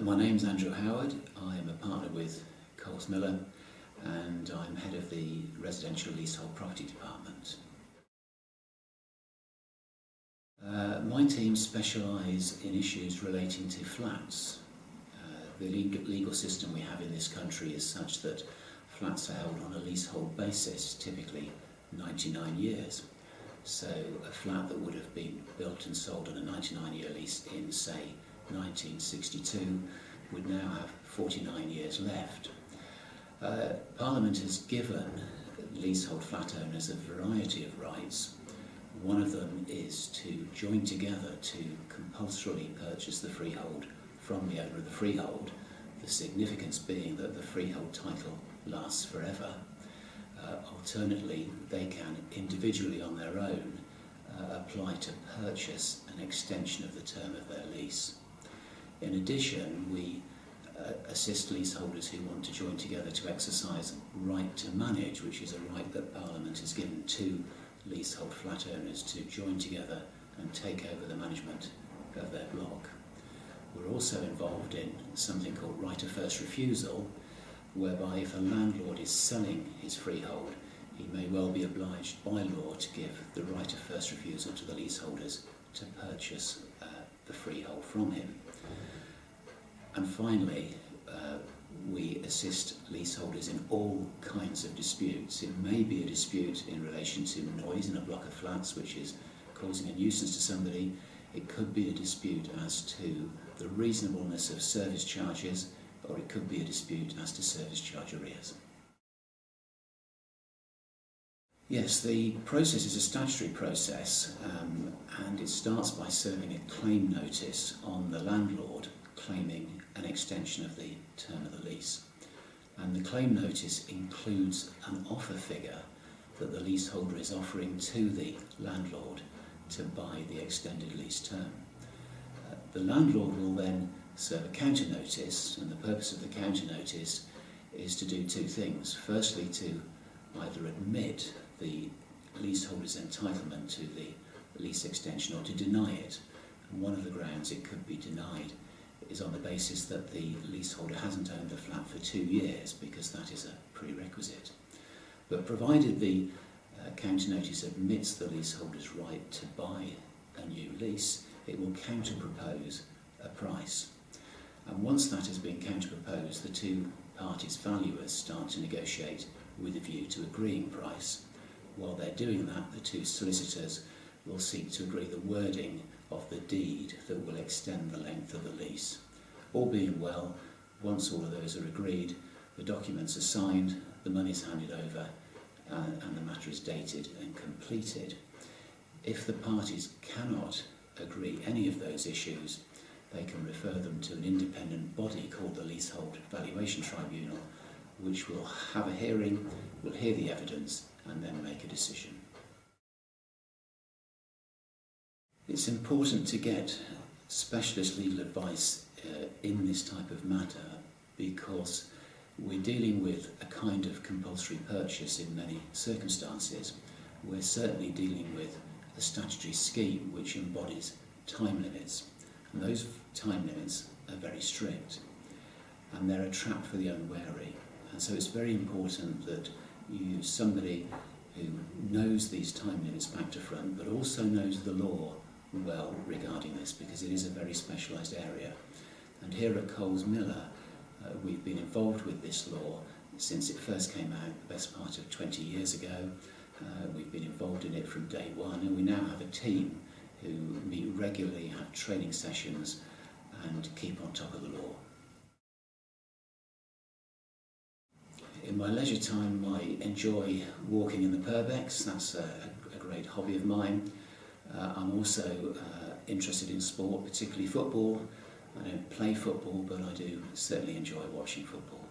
My name's Andrew Howard. I'm a partner with Coles Miller and I'm head of the Residential Leasehold Property Department. My team specialise in issues relating to flats. The legal system we have in this country is such that flats are held on a leasehold basis, typically 99 years. So a flat that would have been built and sold on a 99-year lease in, say, 1962 would now have 49 years left. Parliament has given leasehold flat owners a variety of rights. One of them is to join together to compulsorily purchase the freehold from the owner of the freehold, the significance being that the freehold title lasts forever. Alternately, they can individually on their own apply to purchase an extension of the term of their lease. In addition, we assist leaseholders who want to join together to exercise right to manage, which is a right that Parliament has given to leasehold flat owners to join together and take over the management of their block. We're also involved in something called right of first refusal, whereby if a landlord is selling his freehold, he may well be obliged by law to give the right of first refusal to the leaseholders to purchase the freehold from him. And finally, we assist leaseholders in all kinds of disputes. It may be a dispute in relation to noise in a block of flats which is causing a nuisance to somebody. It could be a dispute as to the reasonableness of service charges, or it could be a dispute as to service charge arrears. Yes, the process is a statutory process and it starts by serving a claim notice on the landlord claiming an extension of the term of the lease. And the claim notice includes an offer figure that the leaseholder is offering to the landlord to buy the extended lease term. The landlord will then serve a counter notice, and the purpose of the counter notice is to do two things. Firstly, to either admit the leaseholder's entitlement to the lease extension or to deny it. And one of the grounds it could be denied is on the basis that the leaseholder hasn't owned the flat for 2 years, because that is a prerequisite. But provided the counter notice admits the leaseholder's right to buy a new lease, it will counter-propose a price. And once that has been counter-proposed, the two parties' valuers start to negotiate with a view to agreeing price. While they're doing that, the two solicitors will seek to agree the wording of the deed that will extend the length of the lease. All being well, once all of those are agreed, the documents are signed, the money's handed over, and the matter is dated and completed. If the parties cannot agree any of those issues, they can refer them to an independent body called the Leasehold Valuation Tribunal, which will have a hearing, will hear the evidence, and then make a decision. It's important to get specialist legal advice in this type of matter, because we're dealing with a kind of compulsory purchase in many circumstances. We're certainly dealing with a statutory scheme which embodies time limits, and those time limits are very strict, and they're a trap for the unwary. And so it's very important that you use somebody who knows these time limits back to front, but also knows the law well regarding this, because it is a very specialised area. And here at Coles Miller, we've been involved with this law since it first came out, the best part of 20 years ago. We've been involved in it from day one, and we now have a team who meet regularly, have training sessions, and keep on top of the law. In my leisure time, I enjoy walking in the Purbex. That's a great hobby of mine. I'm also interested in sport, particularly football. I don't play football, but I do certainly enjoy watching football.